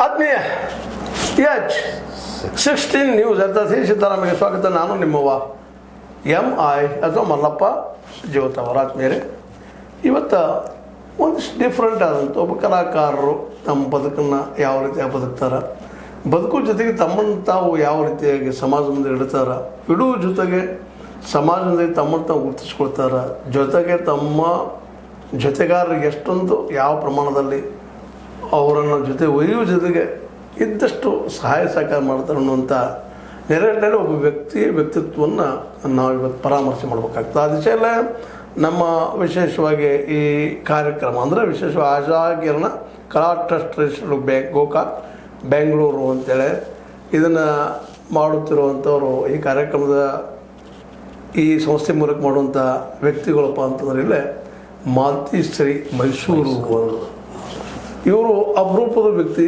ಆತ್ಮೀಯ H16 news ಅರ್ಥಾತ್ ಸಿದ್ದರಾಮಯ್ಯ ಸ್ವಾಗತ. ನಾನು ನಿಮ್ಮವ್ವ MI ಅಥವಾ ಮಲ್ಲಪ್ಪ ಜೀವತವರ. ಆತ್ಮೀಯರೇ, ಇವತ್ತು ಒಂದಿಷ್ಟು ಡಿಫ್ರೆಂಟ್ ಆದಂಥ ಒಬ್ಬ ಕಲಾಕಾರರು ತಮ್ಮ ಬದುಕನ್ನು ಯಾವ ರೀತಿಯಾಗಿ ಬದುಕ್ತಾರೆ, ಬದುಕು ಜೊತೆಗೆ ತಮ್ಮನ್ನು ತಾವು ಯಾವ ರೀತಿಯಾಗಿ ಸಮಾಜ ಮುಂದೆ ಇಡ್ತಾರೆ, ಇಡುವ ಜೊತೆಗೆ ಸಮಾಜದಲ್ಲಿ ತಮ್ಮನ್ನು ತಾವು ಗುರುತಿಸ್ಕೊಳ್ತಾರೆ, ಜೊತೆಗೆ ತಮ್ಮ ಜೊತೆಗಾರರಿಗೆ ಎಷ್ಟೊಂದು ಯಾವ ಪ್ರಮಾಣದಲ್ಲಿ ಅವರನ್ನು ಜೊತೆ ಒಯ್ಯುವ ಜೊತೆಗೆ ಇದ್ದಷ್ಟು ಸಹಾಯ ಸಹಕಾರ ಮಾಡ್ತಾರೆ ಅನ್ನುವಂಥ ನೆರೆಯಲ್ಲಿ ಒಬ್ಬ ವ್ಯಕ್ತಿತ್ವವನ್ನು ನಾವು ಇವತ್ತು ಪರಾಮರ್ಶೆ ಮಾಡಬೇಕಾಗ್ತದೆ. ಆ ದಿಶೆಯಲ್ಲೇ ನಮ್ಮ ವಿಶೇಷವಾಗಿ ಈ ಕಾರ್ಯಕ್ರಮ ಅಂದರೆ ವಿಶೇಷವಾಗಿ ಆಶಾಕಿರಣ ಕಲಾ ಟ್ರಸ್ಟ್ ಗೋಕಾಕ್ ಬೆಂಗಳೂರು ಅಂತೇಳಿ ಇದನ್ನು ಮಾಡುತ್ತಿರುವಂಥವರು ಈ ಕಾರ್ಯಕ್ರಮದ ಈ ಸಂಸ್ಥೆ ಮೂಲಕ ಮಾಡುವಂಥ ವ್ಯಕ್ತಿಗಳಪ್ಪ ಅಂತಂದ್ರೆ ಇಲ್ಲೇ ಮಾಲ್ತಿಶ್ರೀ ಮೈಸೂರು ಅವರು. ಇವರು ಅಪರೂಪದ ವ್ಯಕ್ತಿ.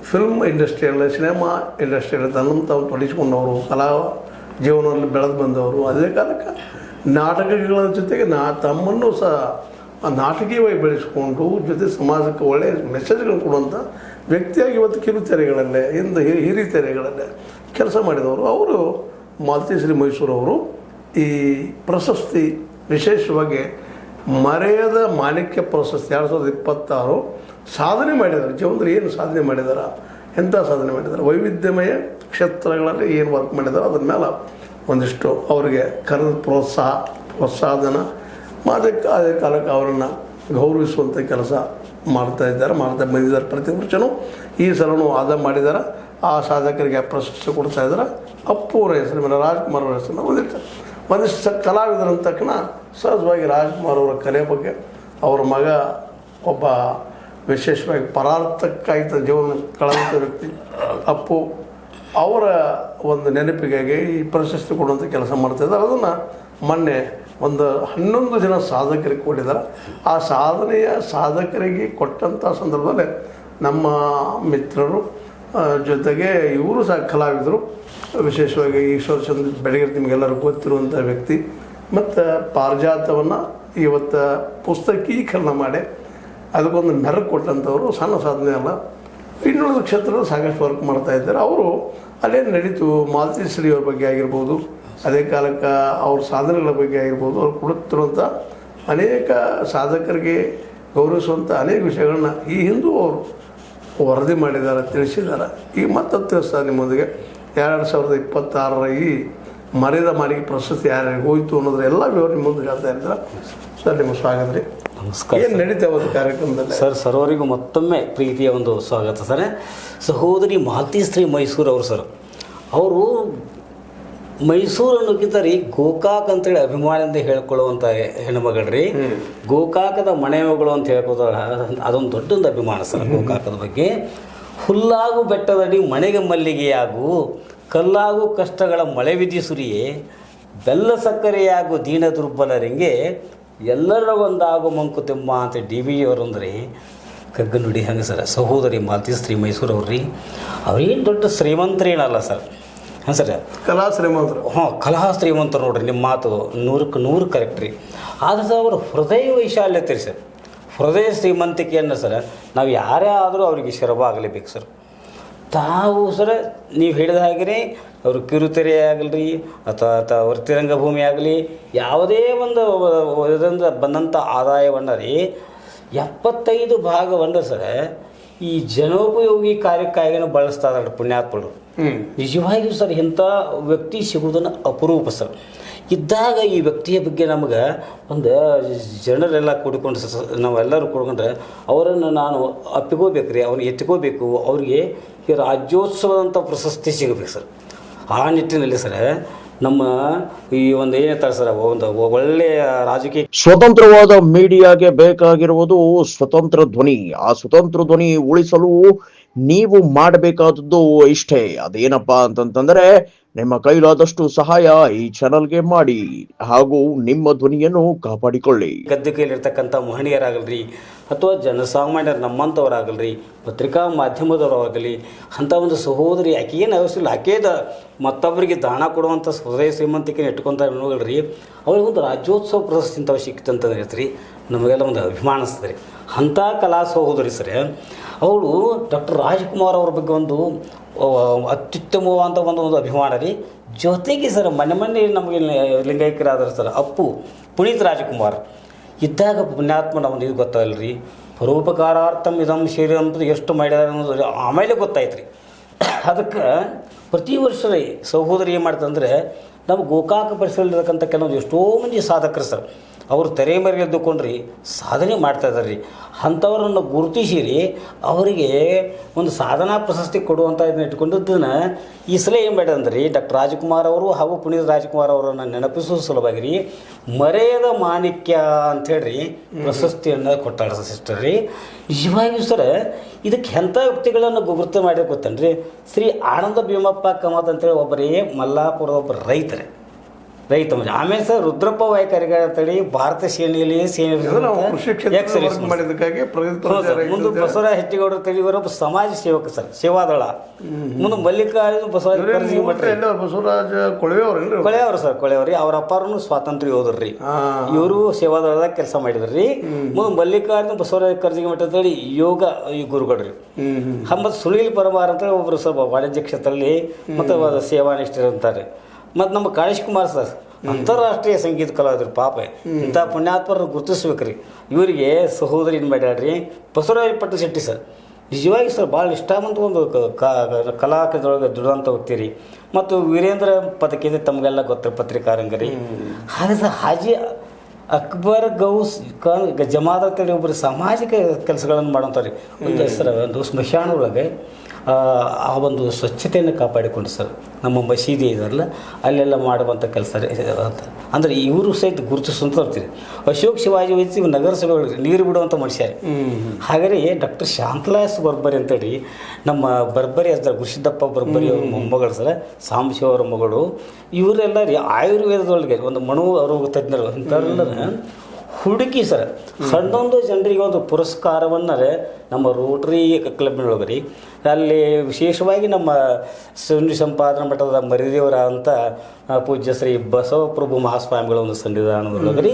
ಫಿಲ್ಮ್ ಇಂಡಸ್ಟ್ರಿಯಲ್ಲಿ, ಸಿನಿಮಾ ಇಂಡಸ್ಟ್ರಿಯಲ್ಲಿ ತನ್ನನ್ನು ತಾವು ತೊಡಗಿಸಿಕೊಂಡವರು, ಕಲಾ ಜೀವನದಲ್ಲಿ ಬೆಳೆದು ಬಂದವರು. ಅದೇ ಕಾಲಕ್ಕೆ ನಾಟಕಗಳ ಜೊತೆಗೆ ತಮ್ಮನ್ನು ಸಹ ನಾಟಕೀಯವಾಗಿ ಬೆಳೆಸ್ಕೊಂಡು ಜೊತೆ ಸಮಾಜಕ್ಕೆ ಒಳ್ಳೆಯ ಮೆಸೇಜ್ಗಳನ್ನು ಕೊಡುವಂಥ ವ್ಯಕ್ತಿಯಾಗಿ ಇವತ್ತು ಕಿರುತೆರೆಗಳಲ್ಲೇ ಹಿರಿತೆರೆಗಳಲ್ಲೇ ಕೆಲಸ ಮಾಡಿದವರು. ಅವರು ಮಾಲ್ತಿಶ್ರೀ ಮೈಸೂರವರು ಈ ಪ್ರಶಸ್ತಿ ವಿಶೇಷವಾಗಿ ಮರೆಯದ ಮಾಣಿಕ್ಯ ಪ್ರಶಸ್ತಿ 2026 ಸಾಧನೆ ಮಾಡಿದ್ದಾರೆ. ಜೀವನದಲ್ಲಿ ಏನು ಸಾಧನೆ ಮಾಡಿದ್ದಾರೆ, ಎಂಥ ಸಾಧನೆ ಮಾಡಿದ್ದಾರೆ, ವೈವಿಧ್ಯಮಯ ಕ್ಷೇತ್ರಗಳಲ್ಲಿ ಏನು ವರ್ಕ್ ಮಾಡಿದ್ದಾರೆ, ಅದ್ರ ಮೇಲೆ ಒಂದಿಷ್ಟು ಅವರಿಗೆ ಕರೆದ ಪ್ರೋತ್ಸಾಹನ ಅದೇ ಕಾಲಕ್ಕೆ ಅವರನ್ನು ಗೌರವಿಸುವಂಥ ಕೆಲಸ ಮಾಡ್ತಾ ಬಂದಿದ್ದಾರೆ. ಪ್ರತಿ ವರ್ಷವೂ ಈ ಸಲನೂ ಮಾಡಿದ್ದಾರೆ. ಆ ಸಾಧಕರಿಗೆ ಪ್ರಶಸ್ತಿ ಕೊಡ್ತಾ ಇದ್ದಾರೆ. ಅಪ್ಪು ಅವರ ಹೆಸರು ಮೇಲೆ ರಾಜ್ಕುಮಾರ್ ಅವರ ಹೆಸರನ್ನ ಒಂದಿಷ್ಟು ಕಲಾವಿದರು ತಕ್ಷಣ ಸಹಜವಾಗಿ ರಾಜ್ಕುಮಾರ್ ಅವರ ಕಲೆ ಬಗ್ಗೆ ಅವರ ಮಗ ಒಬ್ಬ ವಿಶೇಷವಾಗಿ ಪರಾರ್ಥಕ್ಕಾಗಿ ಜೀವನ ಕಳೆದಂಥ ವ್ಯಕ್ತಿ ಅಪ್ಪು ಅವರ ಒಂದು ನೆನಪಿಗಾಗಿ ಈ ಪ್ರಶಸ್ತಿ ಕೊಡುವಂಥ ಕೆಲಸ ಮಾಡ್ತಾಯಿದ್ದಾರೆ. ಅದನ್ನು ಮೊನ್ನೆ ಒಂದು 11 ಜನ ಸಾಧಕರಿಗೆ ಕೊಟ್ಟಿದ್ದಾರೆ. ಆ ಸಾಧಕರಿಗೆ ಕೊಟ್ಟಂಥ ಸಂದರ್ಭದಲ್ಲಿ ನಮ್ಮ ಮಿತ್ರರು ಜೊತೆಗೆ ಇವರು ಸಹ ಕಲಾವಿದರು, ವಿಶೇಷವಾಗಿ ಈಶ್ವರಚಂದ್ರ ಬೆಳಗೆರೆ ನಿಮಗೆಲ್ಲರೂ ಗೊತ್ತಿರುವಂಥ ವ್ಯಕ್ತಿ, ಮತ್ತು ಪಾರಿಜಾತವನ್ನು ಇವತ್ತು ಪುಸ್ತಕೀಕರಣ ಮಾಡಿ ಅದಕ್ಕೊಂದು ಮೆರಗು ಕೊಟ್ಟಂಥವ್ರು. ಸಣ್ಣ ಸಾಧನೆ ಅಲ್ಲ, ಇನ್ನುಳಿದ ಕ್ಷೇತ್ರದಲ್ಲಿ ಸಾಕಷ್ಟು ವರ್ಕ್ ಮಾಡ್ತಾ ಇದ್ದಾರೆ. ಅವರು ಅಲ್ಲೇನು ನಡೀತು, ಮಾಲ್ತಿಶ್ರೀ ಅವ್ರ ಬಗ್ಗೆ ಆಗಿರ್ಬೋದು, ಅದೇ ಕಾಲಕ್ಕೆ ಅವ್ರ ಸಾಧನೆಗಳ ಬಗ್ಗೆ ಆಗಿರ್ಬೋದು, ಅವ್ರು ಕೊಡುತ್ತಿರುವಂಥ ಅನೇಕ ಸಾಧಕರಿಗೆ ಗೌರವಿಸುವಂಥ ಅನೇಕ ವಿಷಯಗಳನ್ನ ಈ ಹಿಂದೂ ಅವರು ವರದಿ ಮಾಡಿದ್ದಾರೆ, ತಿಳಿಸಿದ್ದಾರೆ. ಈಗ ಮತ್ತೊಂದು ತಿಳಿಸ್ತಾರೆ ನಿಮ್ಮೊಂದಿಗೆ 2026 ಈ ಮರೆಯದ ಮಾಲಿಕೆ ಪ್ರಶಸ್ತಿ ಯಾರ್ಯಾರಿಗೆ ಹೋಯಿತು ಅನ್ನೋದ್ರ ಎಲ್ಲ ವಿವರ ನಿಮ್ಮ ಮುಂದೆ ಹೇಳ್ತಾ ಇದ್ದಾರೆ. ಸರ್, ನಿಮ್ಮ ಸ್ವಾಗತ ರೀ. ನಮಸ್ಕಾರ. ಏನು ನಡೀತಾ ಒಂದು ಕಾರ್ಯಕ್ರಮದಲ್ಲಿ? ಸರ್, ಸರ್ವರಿಗೂ ಮತ್ತೊಮ್ಮೆ ಪ್ರೀತಿಯ ಒಂದು ಸ್ವಾಗತ. ಸರ್, ಸಹೋದರಿ ಮಾಲ್ತಿಶ್ರೀ ಮೈಸೂರು ಅವರು ಸರ್, ಅವರು ಮೈಸೂರು ಅನ್ನೋಕ್ಕಿಂತ ರೀ ಗೋಕಾಕ್ ಅಂತೇಳಿ ಅಭಿಮಾನದಿಂದ ಹೇಳ್ಕೊಳ್ಳುವಂಥ ಹೆಣ್ಮಗಳ್ರಿ. ಗೋಕಾಕದ ಮನೆ ಮಗಳು ಅಂತ ಹೇಳ್ಕೋತಾರ, ಅದೊಂದು ದೊಡ್ಡೊಂದು ಅಭಿಮಾನ ಸರ್ ಗೋಕಾಕದ ಬಗ್ಗೆ. ಹುಲ್ಲಾಗು ಬೆಟ್ಟದಡಿ ಮನೆಗೆ ಮಲ್ಲಿಗೆಯಾಗು, ಕಲ್ಲಾಗು ಕಷ್ಟಗಳ ಮಳೆ ವಿಧಿ ಸುರಿಯೇ, ಬೆಲ್ಲ ಸಕ್ಕರೆಯಾಗು ದೀನ ದುರ್ಬಲರಿಗೆ, ಎಲ್ಲರಿಗೊಂದಾಗು ಮಂಕುತಿಮ್ಮ ಅಂತ DV ಅವರಂದ್ರಿ ಕಗ್ಗ ನುಡಿ ಹಂಗೆ ಸರ್. ಸಹೋದರಿ ಮಾಲ್ತಿಶ್ರೀ ಮೈಸೂರು ಅವ್ರಿ, ಅವ್ರೇನು ದೊಡ್ಡ ಶ್ರೀಮಂತರೇನಲ್ಲ ಸರ್. ಹಾಂ ಸರ್, ಕಲಾ ಶ್ರೀಮಂತರು. ಕಲಾ ಶ್ರೀಮಂತರು ನೋಡ್ರಿ, ನಿಮ್ಮ ಮಾತು 100ಕ್ಕೆ 100 ಕರೆಕ್ಟ್ ರೀ. ಆದರೆ ಸರ್ ಅವರು ಹೃದಯ ವೈಶಾಲ್ಯತೆ ರೀ ಸರ್, ಹೃದಯ ಶ್ರೀಮಂತಿಕೆಯನ್ನು ಸರ್ ನಾವು ಯಾರೇ ಆದರೂ ಅವರಿಗೆ ಶರಭಾಗಲೇಬೇಕು ಸರ್. ತಾವು ಸರ ನೀವು ಹೇಳಿದ ಹಾಗೆ ಅವರು ಕಿರುತೆರೆ ಆಗಲಿ ಅಥವಾ ವೃತ್ತಿ ರಂಗಭೂಮಿ ಆಗಲಿ ಯಾವುದೇ ಒಂದು ಇದರಿಂದ ಬಂದಂಥ ಆದಾಯವನ್ನು ರೀ 75 ಭಾಗವನ್ನು ಸರ ಈ ಜನೋಪಯೋಗಿ ಕಾರ್ಯಕ್ಕಾಗಿನೂ ಬಳಸ್ತಾ ಇದ್ದಾರೆ ಪುಣ್ಯಾತ್ಮರು. ನಿಜವಾಗಿಯೂ ಸರ್ ಇಂಥ ವ್ಯಕ್ತಿ ಸಿಗುವುದನ್ನು ಅಪರೂಪ ಸರ್. ಇದ್ದಾಗ ಈ ವ್ಯಕ್ತಿಯ ಬಗ್ಗೆ ನಮಗೆ ಒಂದು ಜನರೆಲ್ಲ ಕೂಡಿಕೊಂಡು ನಾವೆಲ್ಲರೂ ಕೂಡ್ಕೊಂಡ್ರೆ ಅವರನ್ನು ನಾನು ಅಪ್ಪಿಕೋಬೇಕು ರೀ, ಅವ್ರಿಗೆ ಎತ್ಕೋಬೇಕು, ಅವ್ರಿಗೆ ಈ ರಾಜ್ಯೋತ್ಸವದಂಥ ಪ್ರಶಸ್ತಿ ಸಿಗಬೇಕು ಸರ್. ಆ ನಿಟ್ಟಿನಲ್ಲಿ ಸರ್ ನಮ್ಮ ಈ ಒಂದು ಏನಿರ್ತಾರೆ ಸರ್, ಒಂದು ಒಳ್ಳೆಯ ರಾಜಕೀಯ ಸ್ವತಂತ್ರವಾದ ಮೀಡಿಯಾಗೆ ಬೇಕಾಗಿರುವುದು ಸ್ವತಂತ್ರ ಧ್ವನಿ. ಆ ಸ್ವತಂತ್ರ ಧ್ವನಿ ಉಳಿಸಲು ನೀವು ಮಾಡಬೇಕಾದದ್ದು ಇಷ್ಟೇ. ಅದೇನಪ್ಪಾ ಅಂತಂತಂದ್ರೆ ನಿಮ್ಮ ಕೈಲಾದಷ್ಟು ಸಹಾಯ ಈ ಚಾನಲ್ಗೆ ಮಾಡಿ ಹಾಗೂ ನಿಮ್ಮ ಧ್ವನಿಯನ್ನು ಕಾಪಾಡಿಕೊಳ್ಳಿ. ಗದ್ದೆ ಕೈಲಿರ್ತಕ್ಕಂಥ ಮಹನೀಯರಾಗಲ್ರಿ ಅಥವಾ ಜನಸಾಮಾನ್ಯರು ನಮ್ಮಂಥವರಾಗಲ್ರಿ, ಪತ್ರಿಕಾ ಮಾಧ್ಯಮದವರಾಗಲಿ, ಅಂಥ ಒಂದು ಸಹೋದರಿ ಆಕೆ ಏನು ಅವಶ್ಯವಿಲ್ಲ, ಆಕೆದ ಮತ್ತೊಬ್ಬರಿಗೆ ದಾನ ಕೊಡುವಂಥ ಹೃದಯ ಶ್ರೀಮಂತಿಕೆ ಇಟ್ಕೊತ ನೋಡಲ್ರಿ, ಅವ್ರಿಗೆ ಒಂದು ರಾಜ್ಯೋತ್ಸವ ಪ್ರಶಸ್ತಿ ಇಂಥವು ಸಿಕ್ತಂತಂದ್ರೆ ರೀ ನಮಗೆಲ್ಲ ಒಂದು ಅಭಿಮಾನ ಅನಿಸ್ತದೆ ರೀ. ಅಂಥ ಕಲಾ ಸಹೋದರಿ ಸರಿ ಅವಳು ಡಾಕ್ಟರ್ ರಾಜ್ಕುಮಾರ್ ಅವ್ರ ಬಗ್ಗೆ ಒಂದು ಅತ್ಯುತ್ತಮವಾದ ಒಂದು ಅಭಿಮಾನ ರೀ. ಜೊತೆಗೆ ಸರ್ ಮೊನ್ನೆ ನಮಗೆ ಲಿಂಗೈಕ್ಯರಾದರು ಸರ್ ಅಪ್ಪು ಪುನೀತ್ ರಾಜ್ಕುಮಾರ್ ಇದ್ದಾಗ ಪುಣ್ಯಾತ್ಮನ ಒಂದು ಇದು ಗೊತ್ತಾಗಲ್ಲ ರೀ, ಪರೋಪಕಾರಾರ್ಥಂ ಇದಂ ಶರೀರ ಅಂತ ಎಷ್ಟು ಮಾಡಿದಾರೆ ಅನ್ನೋದು ಆಮೇಲೆ ಗೊತ್ತಾಯ್ತು ರೀ. ಅದಕ್ಕೆ ಪ್ರತಿ ವರ್ಷ ರೀ ಸಹೋದರಿ ಏನು ಮಾಡ್ತಂದ್ರೆ ನಮ್ಮ ಗೋಕಾಕ ಪರಿಸರದಕ್ಕಂಥ ಕೆಲವೊಂದು ಎಷ್ಟೋ ಮಂದಿ ಸಾಧಕರು ಸರ್ ಅವರು ತೆರೆ ಮೇಲೆ ಎದ್ದುಕೊಂಡ್ರಿ ಸಾಧನೆ ಮಾಡ್ತಾಯಿದ್ದಾರೆ ರೀ. ಅಂಥವ್ರನ್ನು ಗುರುತಿಸಿ ರೀ ಅವರಿಗೆ ಒಂದು ಸಾಧನಾ ಪ್ರಶಸ್ತಿ ಕೊಡುವಂಥ ಇದನ್ನ ಇಟ್ಕೊಂಡಿದ್ದನ್ನು ಈ ಸಲ ಏನು ಮಾಡಿದಂದ್ರೆ ರೀ ಡಾಕ್ಟರ್ ರಾಜ್ಕುಮಾರ್ ಅವರು ಹಾಗೂ ಪುನೀತ್ ರಾಜ್ಕುಮಾರ್ ಅವರನ್ನು ನೆನಪಿಸುವ ಸಲುವಾಗಿ ರೀ ಮರೆಯದ ಮಾಣಿಕ್ಯ ಅಂಥೇಳಿ ಪ್ರಶಸ್ತಿಯನ್ನು ಕೊಟ್ಟಾರ ಸಿಸ್ಟರ್ ರೀ. ನಿಜವಾಗಿಯೂ ಸರ್ ಇದಕ್ಕೆ ಎಂಥ ವ್ಯಕ್ತಿಗಳನ್ನು ಗುರುತು ಮಾಡಿ ಗೊತ್ತೇನ್ರಿ, ಶ್ರೀ ಆನಂದ ಭೀಮಪ್ಪ ಕಮತ್ ಅಂತೇಳಿ ಒಬ್ಬರೇ ಮಲ್ಲಾಪುರದ ಒಬ್ಬರು ರೈತ ಆಮೇಲೆ ಸರ್ ರುದ್ರಪ್ಪ ವಾಯ್ಕರಿಗ ಅಂತೇಳಿ ಭಾರತ ಸೇನೆಯಲ್ಲಿ ಮುಂದೆ ಬಸವರಾಜ ಹೆಟ್ಟಿಗೌಡರು ಅಂತೇಳಿ ಇವರೊಬ್ಬ ಸಮಾಜ ಸೇವಕ ಸರ್, ಸೇವಾದಳ. ಮುಂದೆ ಮಲ್ಲಿಕಾರ್ಜುನ ಬಸವರಾಜ ಕೊಳೆಯವರು ಸರ್, ಕೊಳೆಯವ್ರಿ ಅವ್ರ ಅಪ್ಪಾರನು ಸ್ವಾತಂತ್ರ್ಯ ಹೋದ್ರಿ, ಇವರು ಸೇವಾದಳದಾಗ ಕೆಲಸ ಮಾಡಿದ್ರಿ. ಮುಂದೆ ಮಲ್ಲಿಕಾರ್ಜುನ ಬಸವರಾಜ ಕರ್ಜಿಗೆ ಮಠ ಅಂತೇಳಿ ಯೋಗ ಈ ಗುರುಗಳ್ರಿ. ಮತ್ತು ಸುಳೀಲ್ ಪರಮಾರ್ ಅಂತೇಳಿ ಒಬ್ಬರು ಸ್ವಲ್ಪ ವಾಣಿಜ್ಯ ಕ್ಷೇತ್ರದಲ್ಲಿ ಮತ್ತು ಸೇವಾನಿಷ್ಠರು ಅಂತಾರೆ. ಮತ್ತು ನಮ್ಮ ಕಾಳೇಶ್ ಕುಮಾರ್ ಸರ್ ಅಂತಾರಾಷ್ಟ್ರೀಯ ಸಂಗೀತ ಕಲಾವಿದರು ಪಾಪ ಇಂಥ ಪುಣ್ಯಾತ್ಮರನ್ನು ಗುರುತಿಸ್ಬೇಕ್ರಿ. ಇವರಿಗೆ ಸಹೋದರಿ ಏನು ಮಾಡ್ಯಾಡ್ರಿ ಬಸವರಾಜ ಪಟ್ಟ ಶೆಟ್ಟಿ ಸರ್. ನಿಜವಾಗಿ ಸರ್ ಭಾಳ ಇಷ್ಟವಂತ ಒಂದು ಕಲಾಕೃತಿಯೊಳಗೆ ದುಡಿದಂಥ ಹೋಗ್ತೀರಿ. ಮತ್ತು ವೀರೇಂದ್ರ ಪದಕಿ ತಮಗೆಲ್ಲ ಗೊತ್ತಿರೋ ಪತ್ರಿಕಾರಂಗರಿ. ಹಾಗೆ ಸರ್ ಹಾಜಿ ಅಕ್ಬರ್ ಗೌಸ್ ಜಮಾದ ಅಂತೇಳಿ ಒಬ್ಬರು ಸಾಮಾಜಿಕ ಕೆಲಸಗಳನ್ನು ಮಾಡೋಂಥವ್ರಿ. ಒಂದು ಸರ್ ಒಂದು ಸ್ಮಶಾನ ಒಳಗೆ ಆ ಒಂದು ಸ್ವಚ್ಛತೆಯನ್ನು ಕಾಪಾಡಿಕೊಂಡು ಸರ್ ನಮ್ಮ ಮಸೀದಿ ಇದಾರಲ್ಲ ಅಲ್ಲೆಲ್ಲ ಮಾಡುವಂಥ ಕೆಲಸ ಅಂತ ಅಂದರೆ ಇವರು ಸಹಿತ ಗುರುತಿಸುವಂತ ಇರ್ತೀರಿ. ಅಶೋಕ್ ಶಿವಾಜಿ ವಹಿಸಿ ನಗರಸಭೆ ಒಳಗೆ ನೀರು ಬಿಡುವಂಥ ಮನುಷ್ಯ ರೀ. ಹಾಗೆ ಶಾಂತಲಾಸ್ ಶಾಂತಲಾಸ್ ಬರ್ಬರಿ ಅಂತೇಳಿ ನಮ್ಮ ಬರ್ಬರಿ ಅಂತ ಗುರುಸಿದ್ದಪ್ಪ ಬರ್ಬರಿ ಅವ್ರ ಮೊಮ್ಮಗಳು ಸರ್, ಸಾಂಬಶಿವ ಅವರ ಮಗಳು. ಇವರೆಲ್ಲ ರೀ ಆಯುರ್ವೇದದೊಳಗೆ ಒಂದು ಮನು ರೋಗ ತಜ್ಞರು ಇಂಥವ್ರೆಲ್ಲ ಹುಡುಕಿ ಸರ್ ಸಣ್ಣೊಂದು ಜನರಿಗೆ ಒಂದು ಪುರಸ್ಕಾರವನ್ನು ನಮ್ಮ ರೋಟ್ರಿ ಕ್ಲಬ್ನೊಳಗೆ ರೀ ಅಲ್ಲಿ ವಿಶೇಷವಾಗಿ ನಮ್ಮ ಸುಂಡಿ ಸಂಪಾದನಾ ಮಠದ ಮರಿದೇವರ ಅಂತ ಪೂಜ್ಯ ಶ್ರೀ ಬಸವಪ್ರಭು ಮಹಾಸ್ವಾಮಿಗಳ ಒಂದು ಸನ್ನಿಧಾನದೊಳಗೆ ರೀ.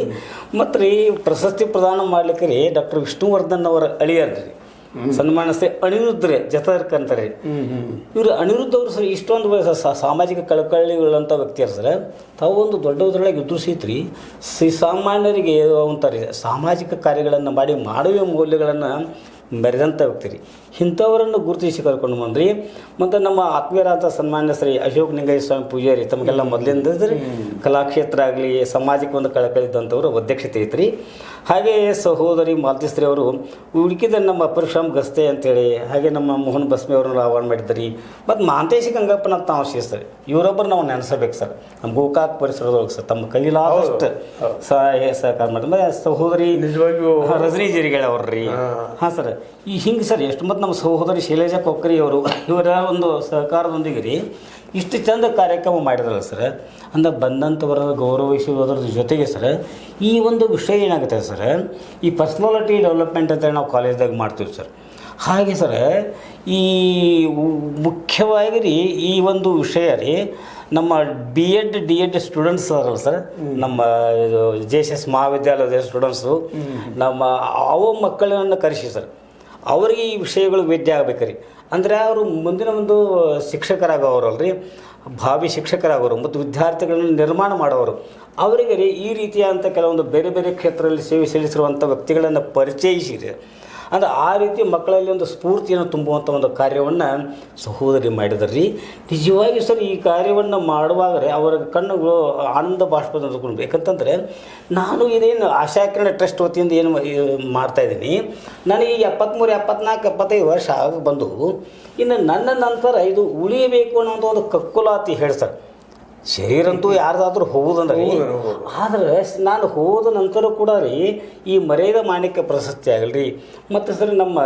ಮತ್ತು ರೀ ಪ್ರಶಸ್ತಿ ಪ್ರದಾನ ಮಾಡ್ಲಿಕ್ಕೆ ರೀ ಡಾಕ್ಟರ್ ವಿಷ್ಣುವರ್ಧನ್ ಅವರ ಅಳಿಯರ್ರಿ ಸನ್ಮಾನ ಶ್ರೀ ಅನಿರುದ್ಧ ಜತರ್ಕ ಅಂತಾರೆ. ಇವರು ಅನಿರುದ್ಧ ಅವರು ಸರ್ ಇಷ್ಟೊಂದು ಸಾಮಾಜಿಕ ಕಳಕಳಿಗಳಂಥ ವ್ಯಕ್ತಿಯರು ಸರ್. ತಾವು ಒಂದು ದೊಡ್ಡದ್ರೊಳಗೆ ಎದುರಿಸಿತ್ರಿ ಸಾಮಾನ್ಯರಿಗೆ ಅಂತಾರೆ ಸಾಮಾಜಿಕ ಕಾರ್ಯಗಳನ್ನು ಮಾಡಿ ಮಾಡುವ ಮೌಲ್ಯಗಳನ್ನು ಮೆರೆದಂಥ ವ್ಯಕ್ತಿ ರೀ. ಇಂಥವರನ್ನು ಗುರುತಿಸಿ ಕರ್ಕೊಂಡು ಬಂದ್ರಿ. ಮತ್ತು ನಮ್ಮ ಆತ್ಮೀಯರಾದ ಸನ್ಮಾನ್ಯ ಶ್ರೀ ಅಶೋಕ್ ನಿಂಗಯ್ಯ ಸ್ವಾಮಿ ಪೂಜಾರಿ ತಮಗೆಲ್ಲ ಮೊದಲಿಂದ ಕಲಾಕ್ಷೇತ್ರ ಆಗಲಿ ಸಮಾಜಕ್ಕೆ ಒಂದು ಕಳಕಳಿದ್ದಂಥವ್ರು ಅಧ್ಯಕ್ಷತೆ ಐತ್ರಿ. ಹಾಗೆ ಸಹೋದರಿ ಮಾಲತಿಸ್ತ್ರೀ ಅವರು ಉಡುಕಿದ ನಮ್ಮ ಪರಶುರಾಮ್ ಗಸ್ತೆ ಅಂತೇಳಿ ಹಾಗೆ ನಮ್ಮ ಮೋಹನ್ ಬಸ್ಮಿ ಅವ್ರನ್ನ ಆಹ್ವಾನ ಮಾಡಿದ್ರಿ. ಮತ್ತು ಮಾಂತೇಶಿ ಗಂಗಪ್ಪನ ಅಂತ ನಾವು ಸೇರಿಸ್ತಾರೆ. ಇವರೊಬ್ಬರು ನಾವು ನೆನೆಸಬೇಕು ಸರ್ ನಮ್ಮ ಗೋಕಾಕ್ ಪರಿಸರದೊಳಗೆ ಸರ್ ತಮ್ಮ ಕೈಲಾದಷ್ಟು ಸಹಕಾರ ಮಾಡಿದ್ರೆ ಸಹೋದರಿ ನಿಜವಾಗಿಯೂ ರಜನಿ ಜೀರಿಗೆಳೆ ಅವ್ರಿ. ಹಾಂ ಸರ್ ಈ ಹಿಂಗೆ ಸರ್ ಎಷ್ಟು ಮತ್ತು ನಮ್ಮ ಸಹೋದರಿ ಶೈಲೇಜಾ ಕೊಕ್ಕರಿ ಅವರು ಇವರ ಒಂದು ಸಹಕಾರದೊಂದಿಗೆ ರೀ ಇಷ್ಟು ಚಂದ ಕಾರ್ಯಕ್ರಮ ಮಾಡಿದ್ರಲ್ಲ ಸರ್. ಅಂದ್ರೆ ಬಂದಂಥವರ ಗೌರವಿಸುವುದರ ಜೊತೆಗೆ ಸರ್ ಈ ಒಂದು ವಿಷಯ ಏನಾಗುತ್ತೆ ಸರ್ ಈ ಪರ್ಸ್ನಾಲಿಟಿ ಡೆವಲಪ್ಮೆಂಟ್ ಅಂತೇಳಿ ನಾವು ಕಾಲೇಜ್ದಾಗ ಮಾಡ್ತೀವಿ ಸರ್. ಹಾಗೆ ಸರ್ ಈ ಮುಖ್ಯವಾಗಿ ರೀ ಈ ಒಂದು ವಿಷಯ ರೀ ನಮ್ಮ D.Ed ಸ್ಟೂಡೆಂಟ್ಸ್ ಅದಾರಲ್ಲ ಸರ್ ನಮ್ಮ JSS ಮಹಾವಿದ್ಯಾಲಯದ ಸ್ಟೂಡೆಂಟ್ಸು ನಮ್ಮ ಅವ ಮಕ್ಕಳನ್ನು ಕರೆಸಿ ಸರ್ ಅವರಿಗೆ ಈ ವಿಷಯಗಳು ವೇದ್ಯ ಆಗಬೇಕ್ರಿ. ಅಂದರೆ ಅವರು ಮುಂದಿನ ಒಂದು ಶಿಕ್ಷಕರಾಗೋರಲ್ರಿ ಭಾವಿ ಶಿಕ್ಷಕರಾಗೋರು ಮತ್ತು ವಿದ್ಯಾರ್ಥಿಗಳನ್ನು ನಿರ್ಮಾಣ ಮಾಡೋರು ಅವರಿಗೆ ರೀ ಈ ರೀತಿಯಾದಂಥ ಕೆಲವೊಂದು ಬೇರೆ ಬೇರೆ ಕ್ಷೇತ್ರದಲ್ಲಿ ಸೇವೆ ಸಲ್ಲಿಸಿರುವಂಥ ವ್ಯಕ್ತಿಗಳನ್ನು ಪರಿಚಯಿಸಿರಿ. ಅಂದರೆ ಆ ರೀತಿ ಮಕ್ಕಳಲ್ಲಿ ಒಂದು ಸ್ಫೂರ್ತಿಯನ್ನು ತುಂಬುವಂಥ ಒಂದು ಕಾರ್ಯವನ್ನು ಸಹೋದರಿ ಮಾಡಿದಾರೆ ರೀ. ನಿಜವಾಗಿ ಸರ್ ಈ ಕಾರ್ಯವನ್ನು ಮಾಡುವಾಗ ಅವರ ಕಣ್ಣುಗಳು ಆನಂದ ಬಾಷ್ಪದ ಅಂದ್ಕೊಂಡು ಯಾಕಂತಂದರೆ ನಾನು ಇದೇನು ಆಶಾಕಿರಣ ಟ್ರಸ್ಟ್ ವತಿಯಿಂದ ಏನು ಮಾಡ್ತಾಯಿದ್ದೀನಿ ನನಗೆ ಈಗ 73, 74, 75 ವರ್ಷ ಆಗ ಬಂದು ಇನ್ನು ನನ್ನ ನಂತರ ಇದು ಉಳಿಯಬೇಕು ಅನ್ನೋಂಥ ಒಂದು ಕಕ್ಕುಲಾತಿ ಹೇಳಿ ಸರ್. ಶರೀರಂತೂ ಯಾರ್ದಾದ್ರೂ ಹೋಗುದಂದ್ರೆ ಆದರೆ ನಾನು ಹೋದ ನಂತರ ಕೂಡ ರೀ ಈ ಮರೆಯದ ಮಾಣಿಕ್ಯ ಪ್ರಶಸ್ತಿ ಆಗಲ್ರಿ. ಮತ್ತು ಸರ್ ನಮ್ಮ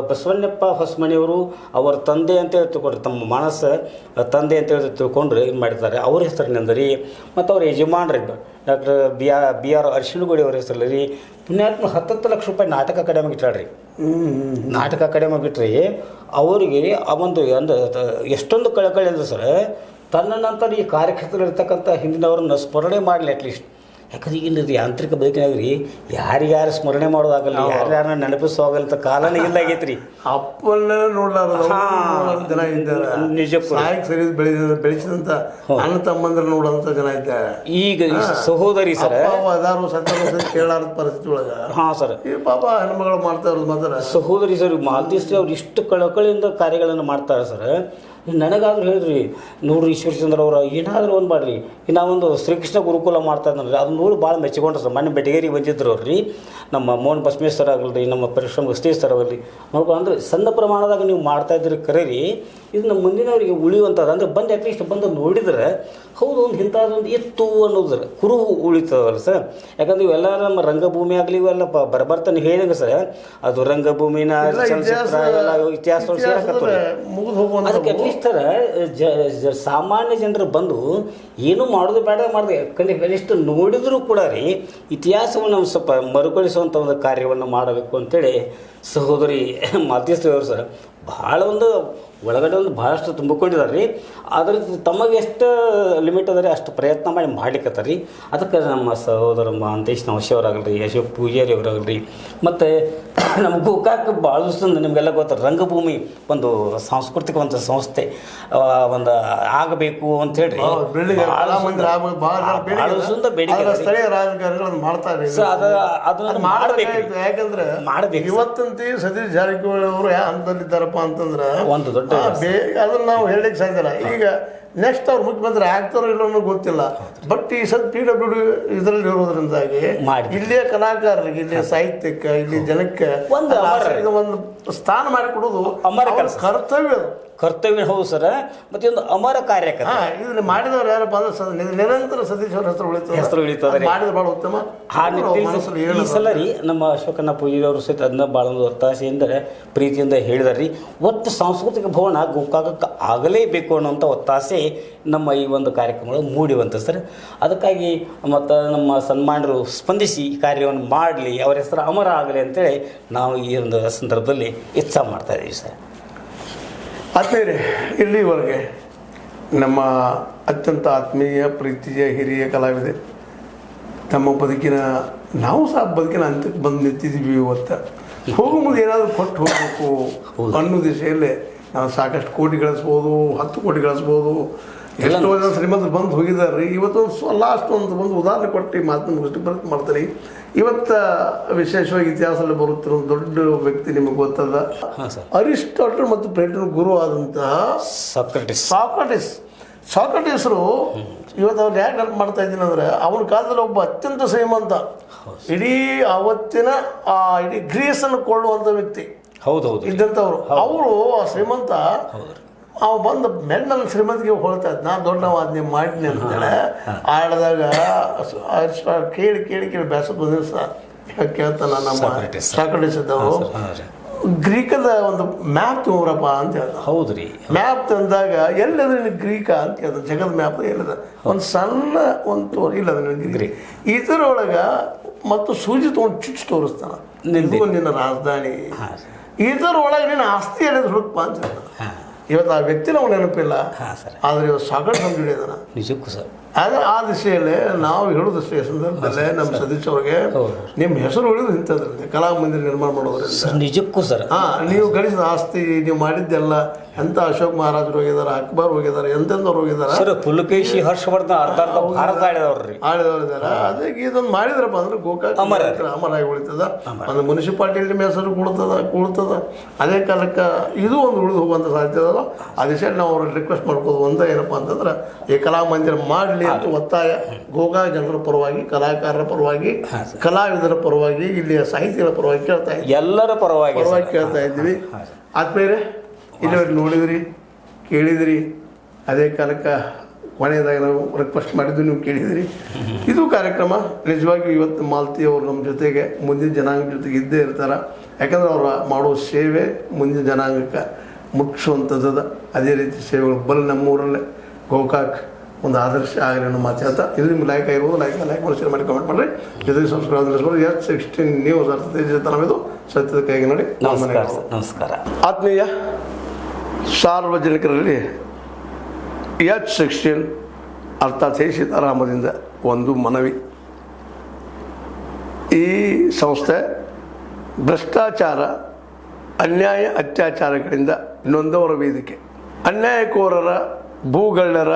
ಬಸವಣ್ಣಪ್ಪ ಹೊಸಮನಿಯವರು ಅವರ ತಂದೆ ಅಂತೇಳಿ ತಿಳ್ಕೊಂಡ್ರೆ ತಮ್ಮ ಮಾನಸ ತಂದೆ ಅಂತೇಳಿ ತಿಳ್ಕೊಂಡ್ರೆ ಇದು ಮಾಡಿದ್ದಾರೆ ಅವ್ರ ಹೆಸರಿನಿಂದ ರೀ. ಮತ್ತು ಅವ್ರ ಯಜಮಾನ್ರಿ ಡಾಕ್ಟರ್ B.R. ಅರಿಶಿಣಗುಡಿ ಅವ್ರ ಹೆಸರಲ್ಲಿ ರೀ ಪುಣ್ಯಾತ್ಮ 10 ಲಕ್ಷ ರೂಪಾಯಿ ನಾಟಕ ಅಕಾಡೆಮಿಗೆ ಇಟ್ಟಾಡ್ರಿ. ನಾಟಕ ಅಕಾಡೆಮಿಗೆ ಬಿಟ್ರಿ ಅವರಿಗೆ ಆ ಒಂದು ಎಷ್ಟೊಂದು ಕಳಕಳಿ ಅಂದ್ರೆ ಸರ್ ತನ್ನ ನಂತರ ಈ ಕಾರ್ಯಕ್ಷೇತ್ರದಲ್ಲಿರ್ತಕ್ಕಂಥ ಹಿಂದಿನವ್ರನ್ನ ಸ್ಮರಣೆ ಮಾಡಲಿ ಅಟ್ಲೀಸ್ಟ್ ಯಾಕಂದ್ರೆ ಈಗಿನ ಯಾಂತ್ರಿಕ ಬದುಕಿನಾಗ ರೀ ಯಾರ್ಯಾರು ಸ್ಮರಣೆ ಮಾಡೋದಾಗಲ್ಲ, ಯಾರ್ಯಾರನ್ನ ನೆನಪಿಸೋಗಲ್ಲ ಕಾಲನೇ ಇಲ್ಲ ಆಗೈತ್ರಿ. ಅಪ್ಪನ್ನ ನೋಡ್ಲಾರ ಜನ ಇದ್ದಾರೆ, ನಿಜಕ್ಕೂ ಸಾಯಕ್ ಸರಿ ಬೆಳೆಸಿದಂತ ಅಣ್ಣ ತಮ್ಮಂದ್ರ ನೋಡೋಂಥ ಜನ ಇದ್ದಾರೆ. ಈಗ ಸಹೋದರಿ ಸರ್ ಅದಾರು ಸತ್ತ ಕೇಳಾರದ ಪರಿಸ್ಥಿತಿ ಒಳಗ ಹಾಂ ಸರ್ ಈ ಪಾಪ ಹೆಣ್ಮಗಳು ಮಾಡ್ತಾ ಇರೋದು ಮಾತ್ರ. ಸಹೋದರಿ ಸರ್ ಮಾಲ್ತೀಶ್ರೀ ಅವ್ರು ಇಷ್ಟು ಕಳಕಳಿಯಿಂದ ಕಾರ್ಯಗಳನ್ನು ಮಾಡ್ತಾರೆ ಸರ್. ನನಗಾದ್ರೂ ಹೇಳ್ರಿ, ನೋಡ್ರಿ ಈಶ್ವರಚಂದ್ರ ಅವ್ರು ಏನಾದರೂ ಒಂದು ಮಾಡಿರಿ, ನಾವೊಂದು ಶ್ರೀಕೃಷ್ಣ ಗುರುಕುಲ ಮಾಡ್ತಾ ಇದ್ದಂದ್ರೆ ಅದನ್ನ ನೋಡಿ ಭಾಳ ಮೆಚ್ಚಿಕೊಂಡ್ರು ಸರ್. ಮೊನ್ನೆ ಬೆಟಗೇರಿಗೆ ಬಂದಿದ್ರು ಅವ್ರಿ, ನಮ್ಮ ಮೋಹನ್ ಬಸವೇಶ್ವರ ಆಗಲ್ರಿ, ನಮ್ಮ ಪರಿಶ್ರಮ ಸರ್ ಆಗಲ್ರಿ, ನೋಡ್ಕೊ ಅಂದ್ರೆ ಸಣ್ಣ ಪ್ರಮಾಣದಾಗ ನೀವು ಮಾಡ್ತಾಯಿದ್ರಿ ಕರೀರಿ, ಇದು ನಮ್ಮ ಮುಂದಿನವರಿಗೆ ಉಳಿಯುವಂಥದ್ದು. ಅಂದರೆ ಬಂದು ಅಟ್ಲೀಸ್ಟ್ ಬಂದು ನೋಡಿದ್ರೆ ಹೌದು ಒಂದು ಇಂಥದ್ದೊಂದು ಇತ್ತು ಅನ್ನೋದ್ರ ಕುರುಹು ಉಳಿತದಲ್ಲ ಸರ್. ಯಾಕಂದ್ರೆ ಇವೆಲ್ಲ ನಮ್ಮ ರಂಗಭೂಮಿ ಆಗಲಿ ಇವೆಲ್ಲ ಬರ್ತಾನೆ ಹೇಳಿದಂಗೆ ಸರ್, ಅದು ರಂಗಭೂಮಿನ ಇತಿಹಾಸ ಅದಕ್ಕೆ ಅಟ್ಲೀಸ್ಟ್ ಸರ್ ಸಾಮಾನ್ಯ ಜನರು ಬಂದು ಏನು ಮಾಡೋದು ಬೇಡ ಮಾಡಿದೆ ಕನಿಷ್ಠ ನೋಡಿದರೂ ಕೂಡ ರೀ ಇತಿಹಾಸವನ್ನು ನಾವು ಸ್ವಲ್ಪ ಮರುಕಳಿಸುವಂಥ ಒಂದು ಕಾರ್ಯವನ್ನು ಮಾಡಬೇಕು ಅಂತೇಳಿ ಸಹೋದರಿ ಮಾಲ್ತೀಶ್ರೀ ಅವರು ಸರ್ ಭಾಳ ಒಂದು ಒಳಗಡೆ ಒಂದು ಭಾಳಷ್ಟು ತುಂಬಿಕೊಂಡಿದ್ದಾರೆ ರೀ. ಅದ್ರ ತಮಗೆ ಎಷ್ಟು ಲಿಮಿಟ್ ಅದ ರೀ ಅಷ್ಟು ಪ್ರಯತ್ನ ಮಾಡಿ ಮಾಡ್ಲಿಕ್ಕತ್ತಾರ ರೀ. ಅದಕ್ಕೆ ನಮ್ಮ ಸಹೋದರ ಮಾಂತೇಶ್ ನವಶಿಯವರಾಗಲ್ರಿ, ಅಶೋಕ್ ಪೂಜಾರಿ ಅವರಾಗಲ್ರಿ, ಮತ್ತು ನಮ್ಮ ಗೋಕಾಕ್ ಭಾಳ ದಿವಸದಿಂದ ನಿಮಗೆಲ್ಲ ಗೊತ್ತಾರೆ ರಂಗಭೂಮಿ ಒಂದು ಸಾಂಸ್ಕೃತಿಕ ಒಂದು ಸಂಸ್ಥೆ ಒಂದು ಆಗಬೇಕು ಅಂತ ಹೇಳ್ರಿ ಭಾಳ ದಿವಸದಿಂದ ಬೇಡಿಕೆ ಸ್ಥಳೀಯ ರಾಜಕಾರಣಿಗಳನ್ನು ಮಾಡ್ತಾರೆ. ಅದನ್ನ ಮಾಡಬೇಕು, ಯಾಕಂದ್ರೆ ಮಾಡಬೇಕು. ಇವತ್ತಂತೆ ಸತೀಶ್ ಜಾರಕಿಹೊಳಿ ಅವರು ಹಂತದಲ್ಲಿದ್ದಾರಪ್ಪ ಅಂತಂದ್ರೆ ಒಂದು ದೊಡ್ಡ ಅದನ್ನ ನಾವು ಹೇಳಲಿಕ್ಕೆ ಸಾಧ್ಯ ಇಲ್ಲ. ಈಗ ನೆಕ್ಸ್ಟ್ ಅವ್ರು ಮುಖ್ಯಮಂತ್ರಿ ಆಗ್ತಾರೋ ಇಲ್ಲ ಅನ್ನೋ ಗೊತ್ತಿಲ್ಲ. ಬಟ್ ಈ ಸದ್ PWD ಇದರಲ್ಲಿ ಇರೋದ್ರಿಂದಾಗಿ ಇಲ್ಲಿಯ ಕಲಾಕಾರರಿಗೆ, ಇಲ್ಲಿಯ ಸಾಹಿತ್ಯಕ್ಕೆ, ಇಲ್ಲಿ ಜನಕ್ಕೆ ಒಂದು ಸ್ಥಾನ ಮಾಡಿಕೊಡೋದು ಕರ್ತವ್ಯ. ಹೌದು ಸರ್, ಮತ್ತೆ ಒಂದು ಅಮರ ಕಾರ್ಯಕ್ರಮ ಇದನ್ನ ಮಾಡಿದವ್ರು ಯಾರಪ್ಪ ಅಂದ್ರೆ ನಿರಂತರ ಸತೀಶ್ ಅವ್ರ ಹೆಸರು ಉಳಿತದೆ, ಮಾಡಿದ್ರೆ ಭಾಳ ಉತ್ತಮ. ಈ ಸಲ ರೀ ನಮ್ಮ ಅಶೋಕಣ್ಣ ಪೂಜಾರಿ ಅವರು ಸಹಿತ ಅದನ್ನ ಭಾಳ ಒಂದು ಒತ್ತಾಸೆಯಿಂದ ಪ್ರೀತಿಯಿಂದ ಹೇಳಿದಾರೆ ರೀ, ಒಟ್ಟು ಸಾಂಸ್ಕೃತಿಕ ಭವನ ಗೋಕಾಕಕ್ಕೆ ಆಗಲೇಬೇಕು ಅನ್ನೋಂಥ ಒತ್ತಾಸೆ ನಮ್ಮ ಈ ಒಂದು ಕಾರ್ಯಕ್ರಮಗಳು ಮೂಡಿವಂತ ಸರ್. ಅದಕ್ಕಾಗಿ ಮತ್ತು ನಮ್ಮ ಸನ್ಮಾನರು ಸ್ಪಂದಿಸಿ ಈ ಕಾರ್ಯವನ್ನು ಮಾಡಲಿ, ಅವರ ಹೆಸರು ಅಮರ ಆಗಲಿ ಅಂತೇಳಿ ನಾವು ಈ ಒಂದು ಸಂದರ್ಭದಲ್ಲಿ ಇಚ್ಛಾ ಮಾಡ್ತಾ ಇದ್ದೀವಿ ಸರ್. ಆತ್ಮೀಯರೇ, ಇಲ್ಲಿವರೆಗೆ ನಮ್ಮ ಅತ್ಯಂತ ಆತ್ಮೀಯ ಪ್ರೀತಿಯ ಹಿರಿಯ ಕಲಾವಿದೆ ತಮ್ಮ ಬದುಕಿನ ನಾವು ಸಹ ಬದುಕಿನ ಹಂತಕ್ಕೆ ಬಂದು ನಿಂತಿದ್ದೀವಿ. ಇವತ್ತು ಹೋಗೋ ಮುಂದೆ ಏನಾದರೂ ಕೊಟ್ಟು ಹೋಗಬೇಕು ಅನ್ನೋ ದಿಶೆಯಲ್ಲೇ ನಾವು ಸಾಕಷ್ಟು ಕೋಟಿ ಗಳಿಸ್ಬೋದು, 10 ಕೋಟಿ ಗಳಿಸ್ಬೋದು, ಎಷ್ಟೋ ಜನ ಶ್ರೀಮಂತರು ಬಂದು ಹೋಗಿದ್ದಾರೆ ರೀ. ಇವತ್ತು ಲಾಸ್ಟ್ ಒಂದು ಉದಾಹರಣೆ ಕೊಟ್ಟು ಮಾತನ್ನು ಮುಗಿಸ್ಲಿಕ್ಕೆ ಪ್ರಯತ್ನ ಮಾಡ್ತಾರೆ. ಇವತ್ತು ವಿಶೇಷವಾಗಿ ಇತಿಹಾಸದಲ್ಲಿ ಬರುತ್ತಿರೋ ದೊಡ್ಡ ವ್ಯಕ್ತಿ ನಿಮಗೆ ಗೊತ್ತದ, ಅರಿಸ್ಟಾಟಲ್ ಮತ್ತು ಪ್ಲೇಟನ್ ಗುರು ಆದಂತಹ ಸಾಕ್ರಟಿಸ್ರು. ಇವತ್ತು ಅವ್ರು ಯಾಕೆ ನೆನಪು ಮಾಡ್ತಾ ಇದ್ದೀನಿ ಅಂದರೆ ಅವನ ಕಾಲದಲ್ಲಿ ಒಬ್ಬ ಅತ್ಯಂತ ಶ್ರೀಮಂತ, ಇಡೀ ಅವತ್ತಿನ ಇಡೀ ಗ್ರೀಸನ್ನು ಕೊಳ್ಳುವಂಥ ವ್ಯಕ್ತಿ ಇದ್ದಂಥವ್ರು. ಅವರು ಆ ಶ್ರೀಮಂತ ಅವ ಬಂದ ಮೇಲೆ ನನ್ನ ಶ್ರೀಮಂತಿಗೆ ಹೊಳ್ತಾ ಇದ್ದ, ನಾನು ದೊಡ್ಡವಾದ್ನಿ ಮಾಡಿನಿ ಅಂತೇಳಿ ಆಡಿದಾಗ ಕೇಳಿ ಕೇಳಿ ಕೇಳಿ ಬೇಸರ ಬಂದಿದ್ದು ಸರ್. ಕೇಳ್ತಾನ ನಮ್ಮ ಸಾಕ್ರಟಿಸ್ ಇದ್ದವರು ಗ್ರೀಕದ ಒಂದು ಮ್ಯಾಪ್ ತೊಗೊರಪ್ಪ ಅಂತ ಹೇಳ್ದ. ಹೌದ್ರಿ, ಮ್ಯಾಪ್ ತಂದಾಗ ಎಲ್ಲದ ಗ್ರೀಕ ಅಂತ ಹೇಳ್ದ, ಜಗದ ಮ್ಯಾಪ್ ಎಲ್ಲದ ಒಂದು ಸಣ್ಣ ಒಂದು ಇಲ್ಲದ ಗ್ರೀಕ್ ಇದರೊಳಗೆ ಮತ್ತು ಸೂಜಿ ತೊಗೊಂಡು ಚುಚ್ಚು ತೋರಿಸ್ತಾನ, ನಿನ್ನ ರಾಜಧಾನಿ ಇದರೊಳಗೆ ನಿನ್ನ ಆಸ್ತಿ ಎಲ್ಲದ ಹುಡುಕಪ್ಪ ಅಂತ ಹೇಳ್ದ. ಇವತ್ತು ಆ ವ್ಯಕ್ತಿ ನಾವು ನೆನಪಿಲ್ಲ, ಆದರೆ ಇವತ್ತು ಸಾಕಷ್ಟು ಹೊಂದಿದ್ದಾನ ನಿಜಕ್ಕೂ ಸರ್. ಅದೇ ಆ ದಿಶೆಯಲ್ಲಿ ನಾವು ಹೇಳೋದು ಸಂದರ್ಭದಲ್ಲೇ ನಮ್ಮ ಸತೀಶ್ ಅವ್ರಿಗೆ ನಿಮ್ಮ ಹೆಸರು ಉಳಿದು ಇಂಥದ್ರಿಂದ ಕಲಾಮಂದಿರ ನಿರ್ಮಾಣ ಮಾಡೋದ್ರಿಂದ ನಿಜಕ್ಕೂ ಸರ್. ನೀವು ಗಳಿಸಿದ ಆಸ್ತಿ, ನೀವು ಮಾಡಿದ್ದೆಲ್ಲ ಎಂಥ ಅಶೋಕ್ ಮಹಾರಾಜರು ಹೋಗಿದ್ದಾರೆ, ಅಕ್ಬರ್ ಹೋಗಿದ್ದಾರೆ, ಎಂತೆಂದವ್ರು ಹೋಗಿದ್ದಾರೆ ಸರ್. ಪುಲಕೇಶಿ, ಹರ್ಷವರ್ಧನ್ ಭಾರತ ಆಳಿದವರಿದ್ದಾರೆ. ಅದಕ್ಕೆ ಇದೊಂದು ಮಾಡಿದ್ರಪ್ಪ ಅಂದ್ರೆ ಗೋಕಾಕ್ ಅಮರಾಗಿ ಉಳಿತದ. ಒಂದು ಮುನ್ಸಿಪಾಲ್ಟಿಯಲ್ಲಿ ನಿಮ್ಮ ಹೆಸರು ಕೂಡ್ತದ. ಅದೇ ಕಾಲಕ್ಕೆ ಇದು ಒಂದು ಉಳಿದು ಹೋಗುವಂಥ ಸಾಧ್ಯತೆ ಅದ. ಆ ದಿಶೆಯಲ್ಲಿ ನಾವು ಅವ್ರಿಗೆ ರಿಕ್ವೆಸ್ಟ್ ಮಾಡ್ಕೋದು ಒಂದೇ ಏನಪ್ಪ ಅಂತಂದ್ರೆ ಈ ಕಲಾಮಂದಿರ ಮಾಡಲಿ ಅಂತ ಒತ್ತಾಯ ಗೋಕಾಕ್ ಜನರ ಪರವಾಗಿ, ಕಲಾಕಾರರ ಪರವಾಗಿ, ಕಲಾವಿದರ ಪರವಾಗಿ, ಇಲ್ಲಿಯ ಸಾಹಿತಿಗಳ ಪರವಾಗಿ ಕೇಳ್ತಾ ಇದ್ದೀವಿ, ಎಲ್ಲರ ಪರವಾಗಿ ಕೇಳ್ತಾ ಇದ್ದೀವಿ. ಆದ್ಮೇಲೆ ಇಲ್ಲಿವರೆಗೆ ನೋಡಿದ್ರಿ, ಕೇಳಿದಿರಿ. ಅದೇ ಕಾಲಕ್ಕೆ ಕೊನೆಯದಾಗ ನಾವು ರಿಕ್ವೆಸ್ಟ್ ಮಾಡಿದ್ದು ನೀವು ಕೇಳಿದಿರಿ. ಇದು ಕಾರ್ಯಕ್ರಮ ನಿಜವಾಗಿಯೂ ಇವತ್ತು ಮಾಲ್ತಿ ಅವರು ನಮ್ಮ ಜೊತೆಗೆ ಮುಂದಿನ ಜನಾಂಗ ಜೊತೆಗೆ ಇದ್ದೇ ಇರ್ತಾರೆ. ಯಾಕಂದ್ರೆ ಅವ್ರು ಮಾಡೋ ಸೇವೆ ಮುಂದಿನ ಜನಾಂಗಕ್ಕೆ ಮುಟ್ಟಿಸುವಂಥದ್ದು. ಅದೇ ರೀತಿ ಸೇವೆಗಳು ಬಲ್ ನಮ್ಮೂರಲ್ಲೇ ಗೋಕಾಕ್ ಒಂದು ಆದರ್ಶ ಆಗಲಿ ಅನ್ನೋ ಮಾತಾಡ್ತಾ ಇದು ನಿಮ್ಗೆ ಲೈಕ್ ಆಗಿರ್ಬೋದು. ಲೈಕ್ ಮಾಡಿ, ಶೇರ್ ಮಾಡಿ, ಕಮೆಂಟ್ ಮಾಡಿರಿ. ಜೊತೆಗೆ ಸಬ್ಸ್ಕ್ರೈಬ್ ಮಾಡಿಸ್ಬೋದು. H16 ನ್ಯೂಸ್ ಇದು ಸತ್ಯದ ಕೈಗೆ ನೋಡಿ. ನಮಸ್ಕಾರ. ಆತ್ಮೀಯ ಸಾರ್ವಜನಿಕರಲ್ಲಿ H16 ಅರ್ಥಾತ್ ಹೇ ಸೀತಾರಾಮದಿಂದ ಒಂದು ಮನವಿ. ಈ ಸಂಸ್ಥೆ ಭ್ರಷ್ಟಾಚಾರ, ಅನ್ಯಾಯ, ಅತ್ಯಾಚಾರಗಳಿಂದ ನೊಂದವರ ವೇದಿಕೆ. ಅನ್ಯಾಯಕೋರರ, ಭೂಗಳ್ಳರ,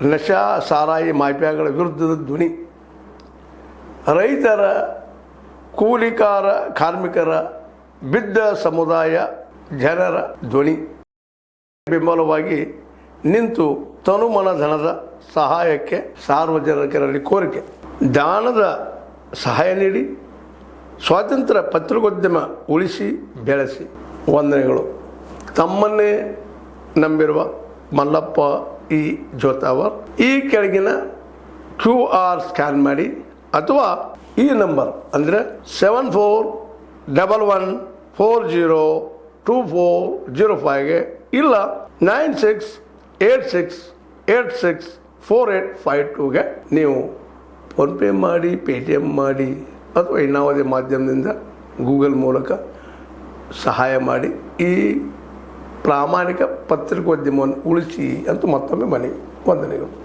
ನಶಾ ಸಾರಾಯಿ ಮಾಫಿಯಾಗಳ ವಿರುದ್ಧದ ಧ್ವನಿ. ರೈತರ, ಕೂಲಿಕಾರ, ಕಾರ್ಮಿಕರ, ಬಿದ್ದ ಸಮುದಾಯ ಜನರ ಧ್ವನಿ. ಬೆಂಬಲವಾಗಿ ನಿಂತು ತನುಮನ ಧನದ ಸಹಾಯಕ್ಕೆ ಸಾರ್ವಜನಿಕರಲ್ಲಿ ಕೋರಿಕೆ. ದಾನದ ಸಹಾಯ ನೀಡಿ ಸ್ವಾತಂತ್ರ್ಯ ಪತ್ರಿಕೋದ್ಯಮ ಉಳಿಸಿ ಬೆಳೆಸಿ. ವಂದನೆಗಳು. ತಮ್ಮನ್ನೇ ನಂಬಿರುವ ಮಲ್ಲಪ್ಪ ಇ ಜೋತಾವರ್. ಈ ಕೆಳಗಿನ QR ಸ್ಕ್ಯಾನ್ ಮಾಡಿ ಅಥವಾ ಈ ನಂಬರ್ ಅಂದರೆ 7411402405ಗೆ ಇಲ್ಲ 9686864852ಗೆ ನೀವು ಫೋನ್ಪೇ ಮಾಡಿ, ಪೇಟಿಎಮ್ ಮಾಡಿ ಅಥವಾ ಇನ್ನಾವುದೇ ಮಾಧ್ಯಮದಿಂದ ಗೂಗಲ್ ಮೂಲಕ ಸಹಾಯ ಮಾಡಿ ಈ ಪ್ರಾಮಾಣಿಕ ಪತ್ರಿಕೋದ್ಯಮವನ್ನು ಉಳಿಸಿ ಅಂತ ಮತ್ತೊಮ್ಮೆ ಮನವಿ. ವಂದನೆಗಳು.